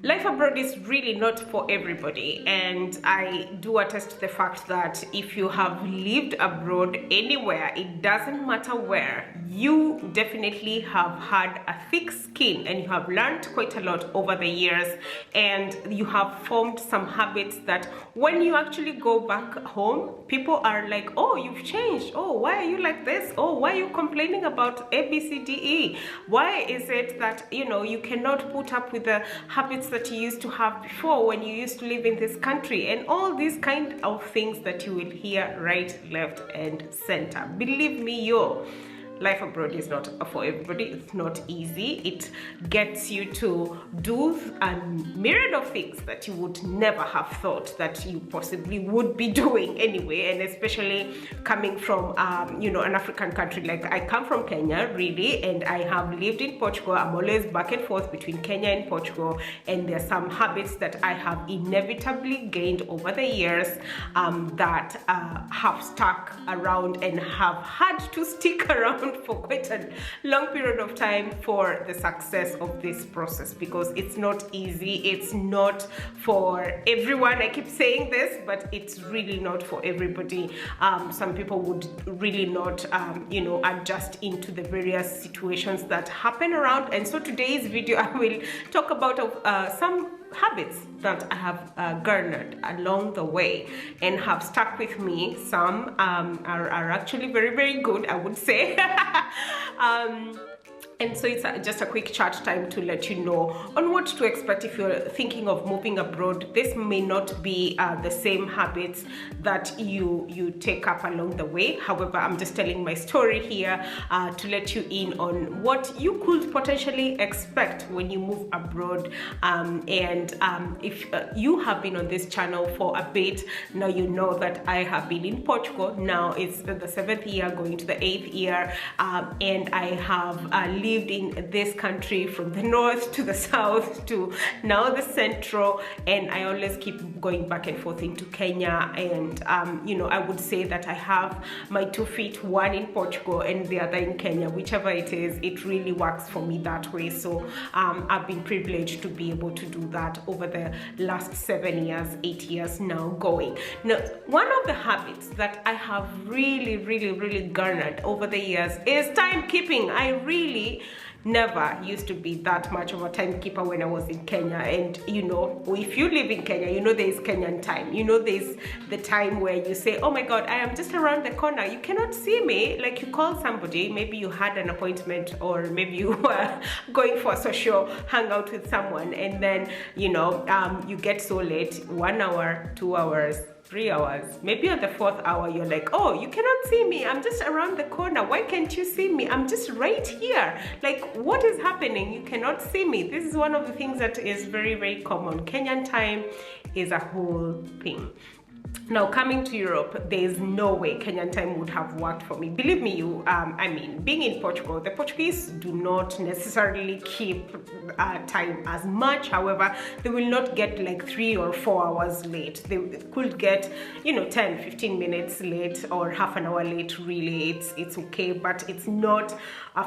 Life abroad is really not for everybody, and I do attest to the fact that if you have lived abroad anywhere, it doesn't matter where, you definitely have had a thick skin and you have learned quite a lot over the years, and you have formed some habits that when you actually go back home, people are like, oh, you've changed. Oh, why are you like this? Oh, why are you complaining about A, B, C, D, E? Why is it that, you cannot put up with the habits that you used to have before when you used to live in this country? And all these kind of things that you will hear right, left, and center. Believe me, life abroad is not for everybody. It's not easy. It gets you to do a myriad of things that you would never have thought that you possibly would be doing anyway, and especially coming from an African country. Like, I come from Kenya, really, and I have lived in Portugal. I'm always back and forth between Kenya and Portugal, and there's some habits that I have inevitably gained over the years that have stuck around and have had to stick around for quite a long period of time for the success of this process, because it's not easy. It's not for everyone. I keep saying this, but it's really not for everybody. Some people would really not adjust into the various situations that happen around. And so today's video, I will talk about some habits that I have garnered along the way and have stuck with me. Some are actually very, very good, I would say. And so it's just a quick chat time to let you know on what to expect if you're thinking of moving abroad. This may not be the same habits that you take up along the way. However, I'm just telling my story here to let you in on what you could potentially expect when you move abroad. If you have been on this channel for a bit, now you know that I have been in Portugal. Now it's the 7th year going to the 8th year, and I have lived in this country from the north to the south to now the central, and I always keep going back and forth into Kenya. And I would say that I have my 2 feet, one in Portugal and the other in Kenya. Whichever it is, it really works for me that way. So I've been privileged to be able to do that over the last 7 years, 8 years now going. Now, one of the habits that I have really garnered over the years is timekeeping. I really never used to be that much of a timekeeper when I was in Kenya. And if you live in Kenya, there's Kenyan time. There's the time where you say, oh my God, I am just around the corner, you cannot see me. Like, you call somebody, maybe you had an appointment, or maybe you were going for a social hangout with someone, and then you get so late, 1 hour, 2 hours, 3 hours, maybe on the 4th hour, you're like, oh, you cannot see me, I'm just around the corner, why can't you see me? I'm just right here. Like, what is happening? You cannot see me. This is one of the things that is very common. Kenyan time is a whole thing. Now, coming to Europe, there's no way Kenyan time would have worked for me. Believe me, being in Portugal, the Portuguese do not necessarily keep time as much. However, they will not get like 3 or 4 hours late. They could get 10-15 minutes late or half an hour late. Really, it's okay, but it's not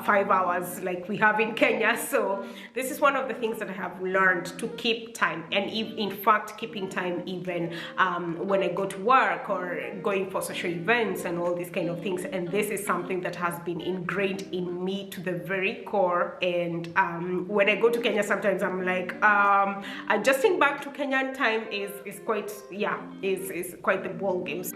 5 hours like we have in Kenya. So this is one of the things that I have learned, to keep time, and in fact keeping time even when I go to work or going for social events and all these kind of things. And this is something that has been ingrained in me to the very core. And when I go to Kenya, sometimes I'm like, adjusting back to Kenyan time is quite the ball games.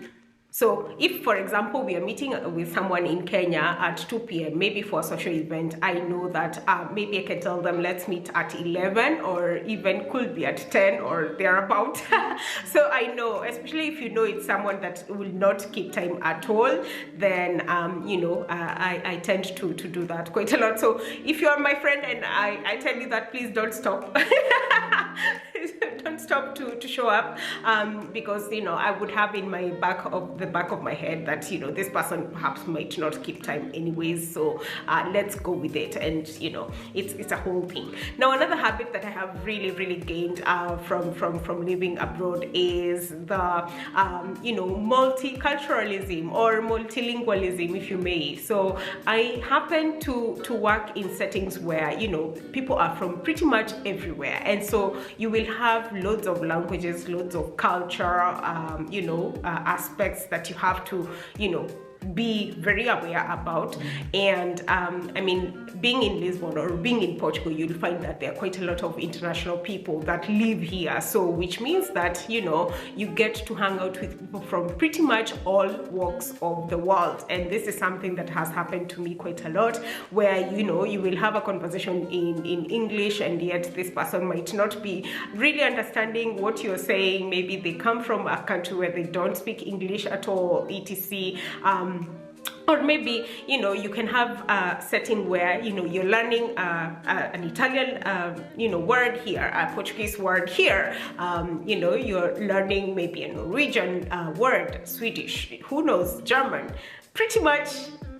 So if, for example, we are meeting with someone in Kenya at 2 p.m., maybe for a social event, I know that maybe I can tell them, let's meet at 11, or even could be at 10 or thereabout. So I know, especially if it's someone that will not keep time at all, then, I tend to do that quite a lot. So if you're my friend and I tell you that, please don't stop. Don't stop to show up, because I would have in my back of my head that this person perhaps might not keep time anyways, so let's go with it. And it's a whole thing. Now, another habit that I have really gained from living abroad is the multiculturalism or multilingualism, if you may. So I happen to work in settings where people are from pretty much everywhere, and so you will have loads of languages, loads of culture, aspects that you have to be very aware about. And I mean, being in Lisbon or being in Portugal, you'll find that there are quite a lot of international people that live here, so which means that you get to hang out with people from pretty much all walks of the world. And this is something that has happened to me quite a lot, where you will have a conversation in English, and yet this person might not be really understanding what you're saying. Maybe they come from a country where they don't speak English at all, etc. Or maybe you can have a setting where you're learning an Italian word here, a Portuguese word here, you're learning maybe a Norwegian word, Swedish, who knows, German, pretty much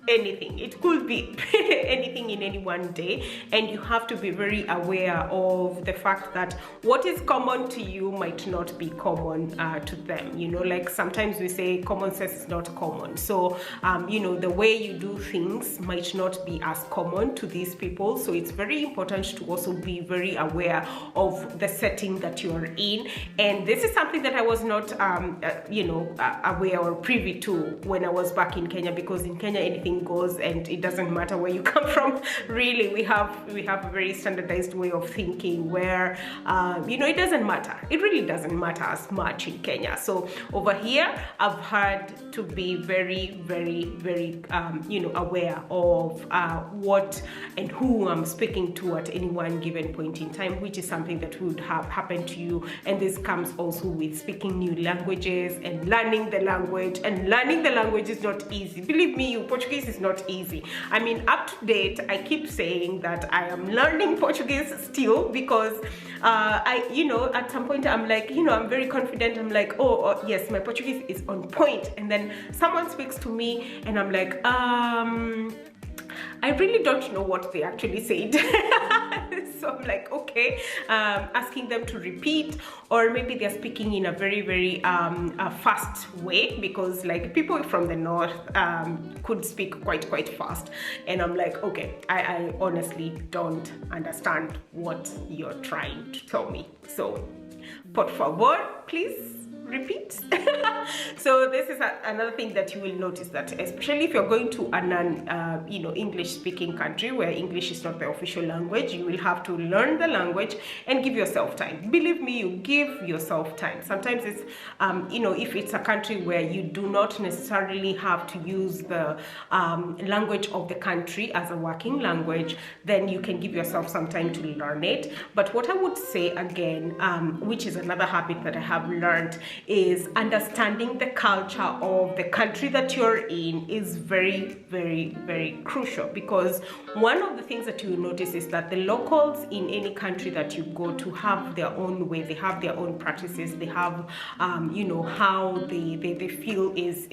anything. It could be anything in any one day, and you have to be very aware of the fact that what is common to you might not be common to them. Like sometimes we say common sense is not common, so the way you do things might not be as common to these people. So it's very important to also be very aware of the setting that you are in. And this is something that I was not aware or privy to when I was back in Kenya, because in Kenya anything goes, and it doesn't matter where you come from. Really, we have a very standardized way of thinking where it doesn't matter. It really doesn't matter as much in Kenya. So over here, I've had to be very aware of what and who I'm speaking to at any one given point in time, which is something that would have happened to you. And this comes also with speaking new languages and learning the language. And learning the language is not easy. Believe me, Portuguese is not easy. I mean, up to date, I keep saying that I am learning Portuguese still, because at some point I'm like, I'm very confident. I'm like, oh yes, my Portuguese is on point. And then someone speaks to me and I'm like, I really don't know what they actually said. So I'm like, okay, asking them to repeat, or maybe they're speaking in a very fast way, because like people from the north could speak quite fast, and I'm like, okay, I honestly don't understand what you're trying to tell me. So, por favor, please repeat. So this is another thing that you will notice, that especially if you're going to a non English speaking country where English is not the official language, you will have to learn the language and give yourself time. Believe me, you give yourself time. Sometimes it's if it's a country where you do not necessarily have to use the language of the country as a working language, then you can give yourself some time to learn it. But what I would say again, which is another habit that I have learned, is understanding the culture of the country that you're in is very crucial, because one of the things that you will notice is that the locals in any country that you go to have their own way, they have their own practices, they have how they feel is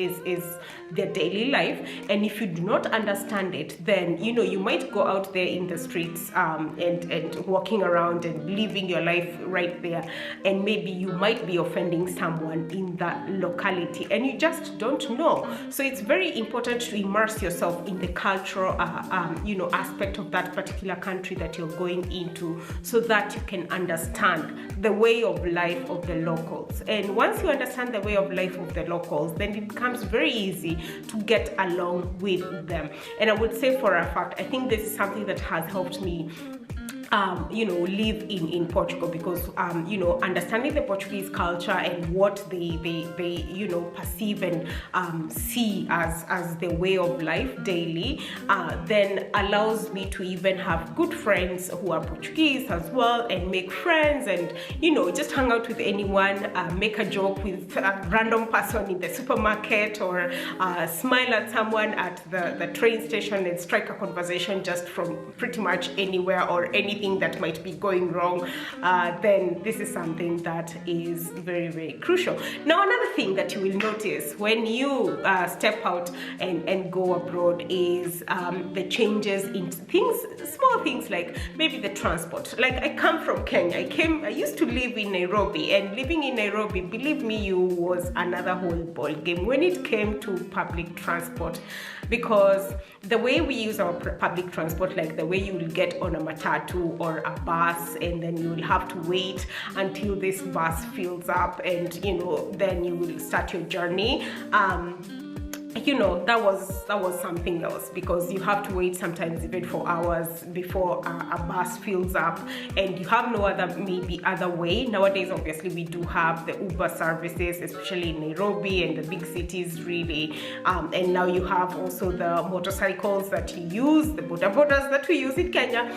their daily life. And if you do not understand it, then you might go out there in the streets and walking around and living your life right there, and maybe you might be offending someone in that locality, and you just don't know. So it's very important to immerse yourself in the cultural aspect of that particular country that you're going into, so that you can understand the way of life of the locals. And once you understand the way of life of the locals, then it becomes very easy to get along with them. And I would say for a fact, I think this is something that has helped me live in Portugal, because understanding the Portuguese culture and what they perceive and see as the way of life daily, then allows me to even have good friends who are Portuguese as well, and make friends, and just hang out with anyone, make a joke with a random person in the supermarket, or smile at someone at the train station, and strike a conversation just from pretty much anywhere or anything anything that might be going wrong, then this is something that is very, very crucial. Now, another thing that you will notice when you step out and go abroad is the changes in things, small things like maybe the transport. Like, I come from Kenya. I used to live in Nairobi, and living in Nairobi, believe me, you, was another whole ball game when it came to public transport, because the way we use our public transport, like the way you will get on a matatu or a bus, and then you will have to wait until this bus fills up, and then you will start your journey. That was something else, because you have to wait sometimes even for hours before a bus fills up, and you have no other way. Nowadays, obviously, we do have the Uber services, especially in Nairobi and the big cities, really. And now you have also the motorcycles that you use, the bodabodas that we use in Kenya.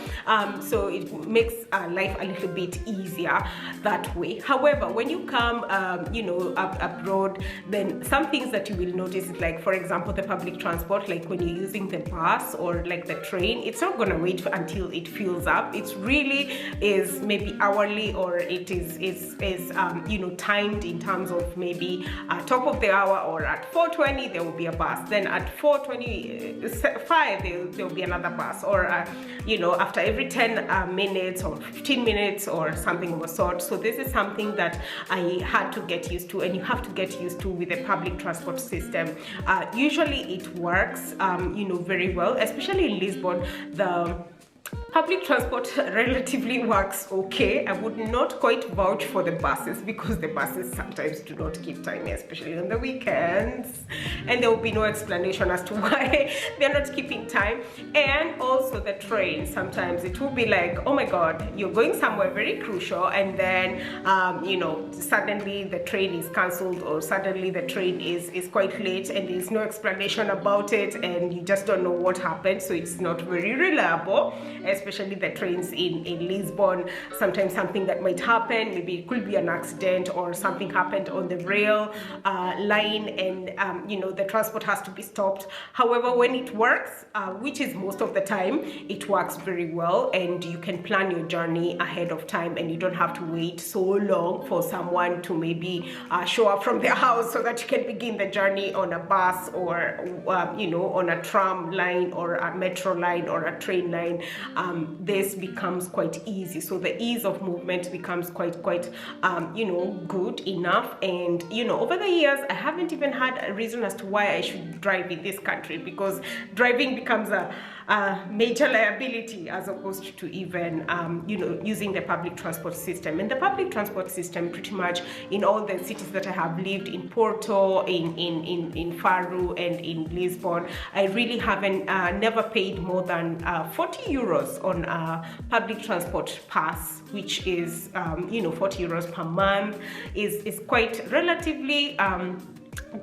So it makes life a little bit easier that way. However, when you come, abroad, then some things that you will notice is, like, for example, the public transport, like when you're using the bus or like the train, it's not going to wait until it fills up. It really is maybe hourly, or it is timed in terms of maybe top of the hour, or at 4:20 there will be a bus, then at 4:25 there will be another bus, or after every 10 minutes or 15 minutes or something of a sort. So this is something that I had to get used to, and you have to get used to with the public transport system. Usually it works, very well, especially in Lisbon. The public transport relatively works okay. I would not quite vouch for the buses, because the buses sometimes do not keep time, especially on the weekends, and there will be no explanation as to why they're not keeping time. And also the train, sometimes it will be like, oh my god, you're going somewhere very crucial, and then suddenly the train is cancelled, or suddenly the train is quite late, and there's no explanation about it, and you just don't know what happened. So it's not very reliable, especially the trains in Lisbon. Sometimes something that might happen, maybe it could be an accident, or something happened on the rail line, and the transport has to be stopped. However, when it works, which is most of the time, it works very well, and you can plan your journey ahead of time, and you don't have to wait so long for someone to maybe show up from their house so that you can begin the journey on a bus, or on a tram line, or a metro line, or a train line. This becomes quite easy. So the ease of movement becomes quite good enough. And over the years, I haven't even had a reason as to why I should drive in this country, because driving becomes a major liability, as opposed to even using the public transport system. And the public transport system, pretty much in all the cities that I have lived, in Porto, in Faro, and in Lisbon, I really haven't never paid more than 40 euros on a public transport pass, which is 40 euros per month is quite relatively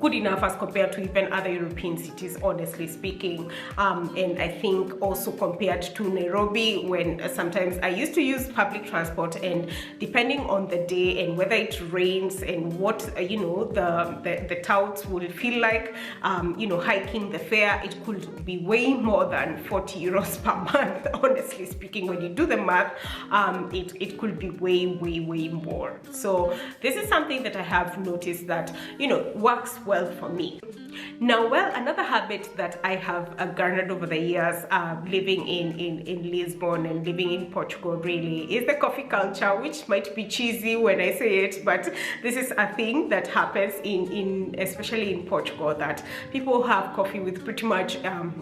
good enough as compared to even other European cities, honestly speaking. And I think also compared to Nairobi, when sometimes I used to use public transport, and depending on the day and whether it rains and what the touts will feel like, hiking the fare, it could be way more than 40 euros per month. Honestly speaking, when you do the math, it could be way more. So this is something that I have noticed that works well for me. Now, another habit that I have garnered over the years, living in Lisbon and living in Portugal, really, is the coffee culture, which might be cheesy when I say it, but this is a thing that happens especially in Portugal, that people have coffee with pretty much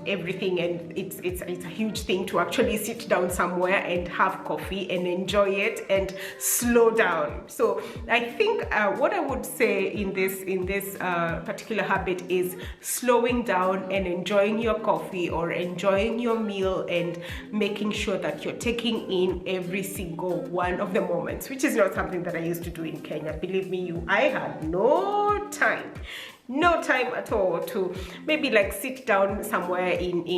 everything, and it's a huge thing to actually sit down somewhere and have coffee and enjoy it and slow down. So I think what I would say in this particular habit is slowing down and enjoying your coffee or enjoying your meal, and making sure that you're taking in every single one of the moments, which is not something that I used to do in Kenya. Believe me, I had no time at all to maybe like sit down somewhere in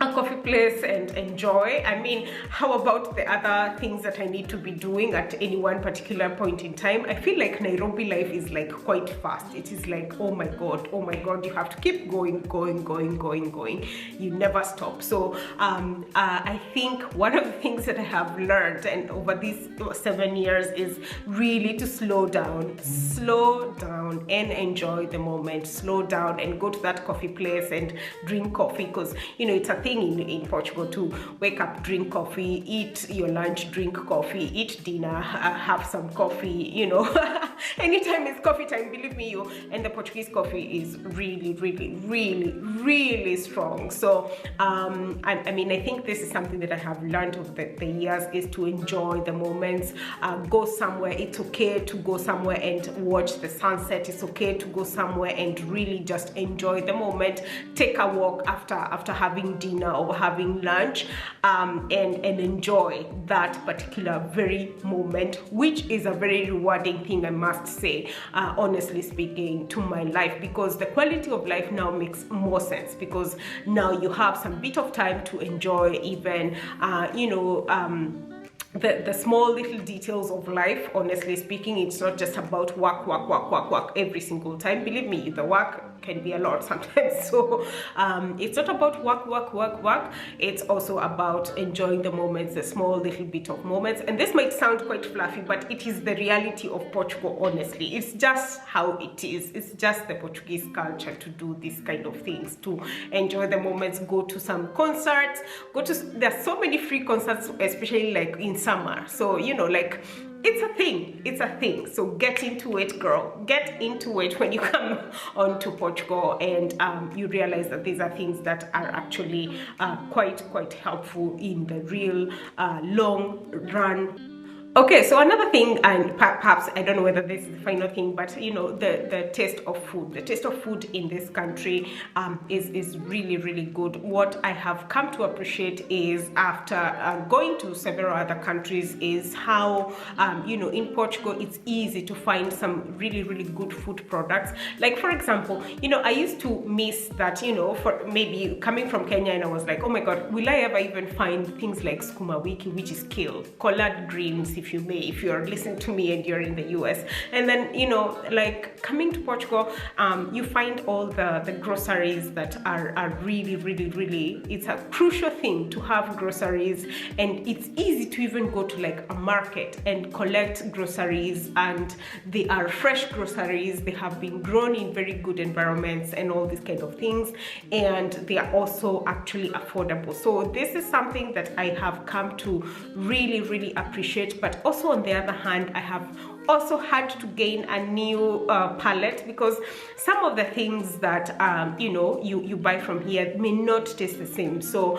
a coffee place and enjoy. I mean, how about the other things that I need to be doing at any one particular point in time? I feel like Nairobi life is like quite fast. It is like, oh my god, you have to keep going. You never stop. So I think one of the things that I have learned and over these 7 years is really to slow down and enjoy the moment. Slow down and go to that coffee place and drink coffee, because you know it's a thing in Portugal to wake up, drink coffee, eat your lunch, drink coffee, eat dinner, have some coffee, you know. Anytime it's coffee time, believe me, and the Portuguese coffee is really strong. So I mean, I think this is something that I have learned over the years, is to enjoy the moments. Go somewhere, it's okay to go somewhere and watch the sunset. It's okay to go somewhere and really just enjoy the moment. Take a walk after having dinner or having lunch, and enjoy that particular very moment, which is a very rewarding thing, I must say, honestly speaking, to my life, because the quality of life now makes more sense, because now you have some bit of time to enjoy even you know, the small little details of life. Honestly speaking, it's not just about work every single time. Believe me, the work can be a lot sometimes. So it's not about work. It's also about enjoying the moments, the small little bit of moments. And this might sound quite fluffy, but it is the reality of Portugal, honestly. It's just how it is. It's just the Portuguese culture to do these kind of things, to enjoy the moments, go to some concerts, there's so many free concerts, especially like in summer. So, you know, like, it's a thing. So get into it, girl. Get into it when you come on to Portugal, and you realize that these are things that are actually quite helpful in the real long run. Okay, so another thing, and perhaps I don't know whether this is the final thing, but you know, the taste of food. The taste of food in this country is really good. What I have come to appreciate is, after going to several other countries, is how you know, in Portugal it's easy to find some really good food products. Like, for example, you know, I used to miss that, you know, for maybe coming from Kenya, and I was like, oh my god, will I ever even find things like skuma wiki, which is kale, collard greens, if you may, if you're listening to me and you're in the US. And then, you know, like, coming to Portugal, you find all the groceries that are really, it's a crucial thing to have groceries, and it's easy to even go to like a market and collect groceries, and they are fresh groceries, they have been grown in very good environments and all these kind of things, and they are also actually affordable. So this is something that I have come to really appreciate. But also, on the other hand, I have also had to gain a new palette, because some of the things that you know, you buy from here may not taste the same. So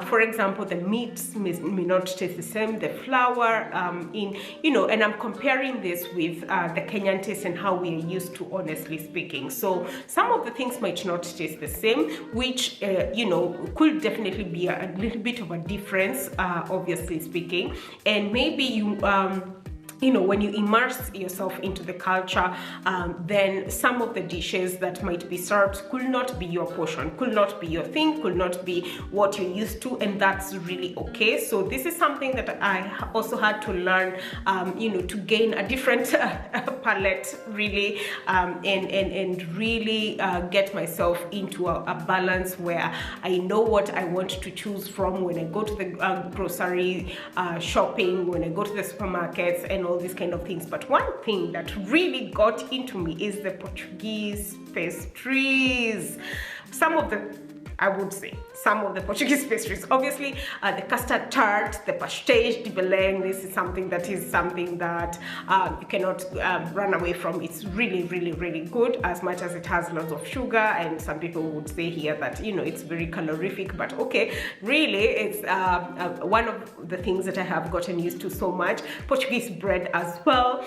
for example, the meats may not taste the same, the flour, in, you know, and I'm comparing this with the Kenyan taste and how we are used to, honestly speaking. So some of the things might not taste the same, which you know, could definitely be a little bit of a difference, obviously speaking. And maybe you know, when you immerse yourself into the culture, then some of the dishes that might be served could not be your portion, could not be your thing, could not be what you're used to, and that's really okay. So this is something that I also had to learn, you know, to gain a different palette, really, and really get myself into a balance where I know what I want to choose from when I go to the grocery shopping, when I go to the supermarkets, and all these kind of things. But one thing that really got into me is the Portuguese pastries. I would say some of the Portuguese pastries. Obviously, the custard tart, the pastéis de Belém, this is something that you cannot run away from. It's really good, as much as it has lots of sugar, and some people would say here that, you know, it's very calorific, but okay, really, it's one of the things that I have gotten used to so much. Portuguese bread as well.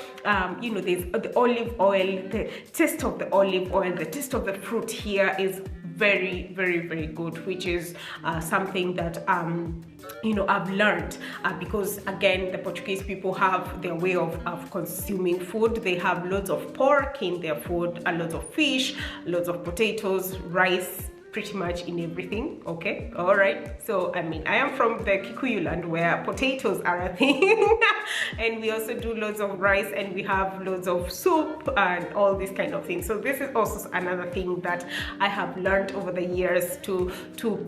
You know, there's the olive oil, the taste of the olive oil, the taste of the fruit here is very good, which is something that you know, I've learned because, again, the Portuguese people have their way of consuming food. They have loads of pork in their food, lots of fish, lots of potatoes, rice, pretty much in everything. Okay, all right. So I mean, I am from the Kikuyu land where potatoes are a thing and we also do loads of rice, and we have loads of soup and all these kind of things. So this is also another thing that I have learned over the years to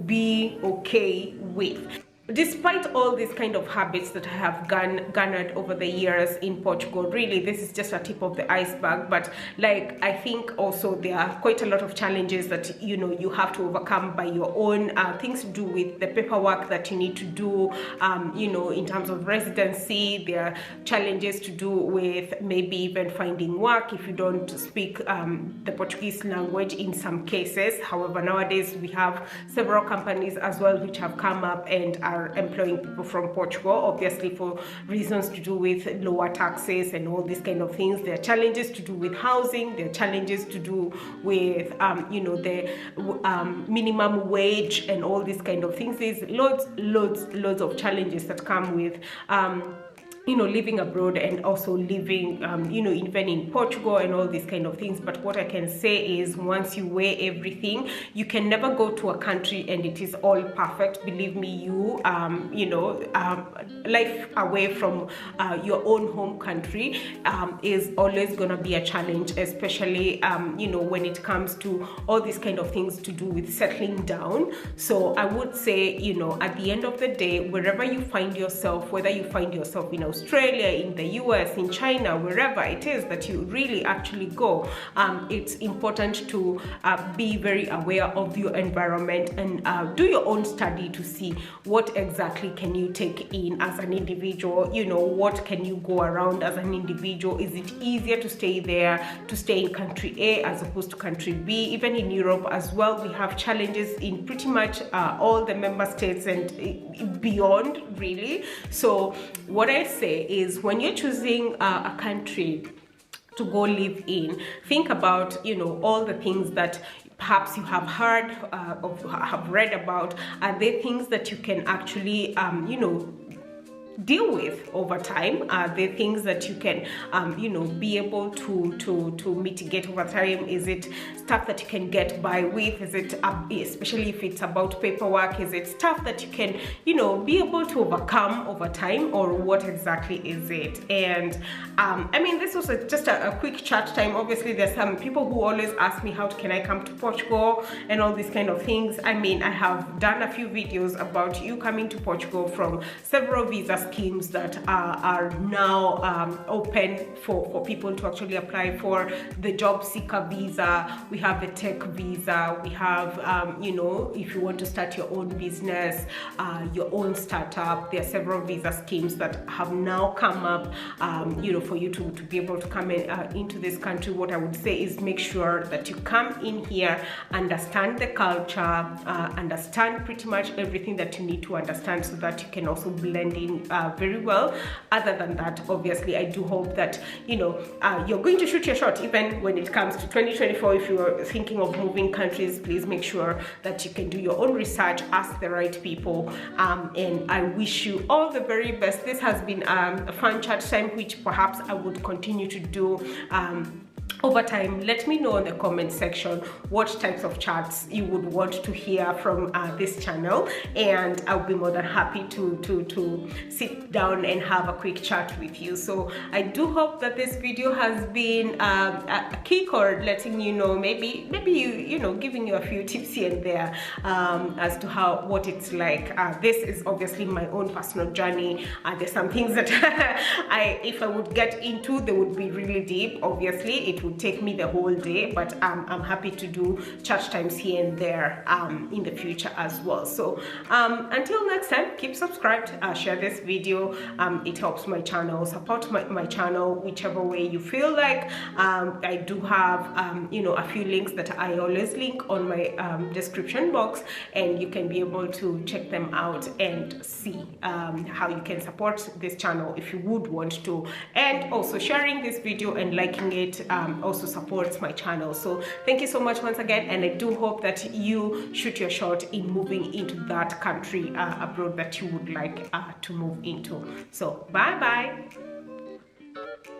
be okay with. Despite all these kind of habits that I have garnered over the years in Portugal, really this is just a tip of the iceberg. But like, I think also there are quite a lot of challenges that you have to overcome by your own, things to do with the paperwork that you need to do, in terms of residency. There are challenges to do with maybe even finding work if you don't speak the Portuguese language in some cases. However, nowadays we have several companies as well which have come up and are employing people from Portugal, obviously for reasons to do with lower taxes and all these kind of things. There are challenges to do with housing. There are challenges to do with the minimum wage and all these kind of things. There's loads of challenges that come with living abroad and also living even in Portugal and all these kind of things. But what I can say is, once you weigh everything, you can never go to a country and it is all perfect. Believe me, life away from your own home country is always gonna be a challenge, especially when it comes to all these kind of things to do with settling down. So I would say, at the end of the day, wherever you find yourself, whether you find yourself in Australia, in the US, in China, wherever it is that you really actually go, it's important to be very aware of your environment and do your own study to see what exactly can you take in as an individual. What can you go around as an individual? Is it easier to stay in country A as opposed to country B? Even in Europe as well, we have challenges in pretty much all the member states and beyond, really. So what I say is, when you're choosing a country to go live in, think about all the things that perhaps you have heard or have read about. Are there things that you can actually deal with over time? Are there things that you can be able to mitigate over time? Is it stuff that you can get by with? Is it especially if it's about paperwork, is it stuff that you can be able to overcome over time, or what exactly is it? And I mean, this was just a quick chat time. Obviously there's some people who always ask me, how can I come to Portugal and all these kind of things. I mean, I have done a few videos about you coming to Portugal from several visa schemes that are now open for people to actually apply for. The job seeker visa, we have the tech visa, we have if you want to start your own business, your own startup, there are several visa schemes that have now come up for you to be able to come into this country. What I would say is, make sure that you come in here, understand the culture, understand pretty much everything that you need to understand, so that you can also blend in very well. Other than that, obviously I do hope that you're going to shoot your shot even when it comes to 2024. If you're thinking of moving countries, please make sure that you can do your own research, ask the right people, and I wish you all the very best. This has been a fun chat time, which perhaps I would continue to do over time. Let me know in the comment section what types of chats you would want to hear from this channel, and I'll be more than happy to sit down and have a quick chat with you. So I do hope that this video has been a kick, or letting you know, maybe giving you a few tips here and there as to what it's like. This is obviously my own personal journey. There's some things that if I would get into, they would be really deep. Obviously it would take me the whole day, but I'm happy to do chat times here and there in the future as well. So until next time, keep subscribed, share this video. It helps my channel. Support my channel whichever way you feel like. I do have a few links that I always link on my description box, and you can be able to check them out and see how you can support this channel if you would want to. And also, sharing this video and liking it also supports my channel. So thank you so much once again, and I do hope that you shoot your shot in moving into that country abroad that you would like to move into. So bye bye.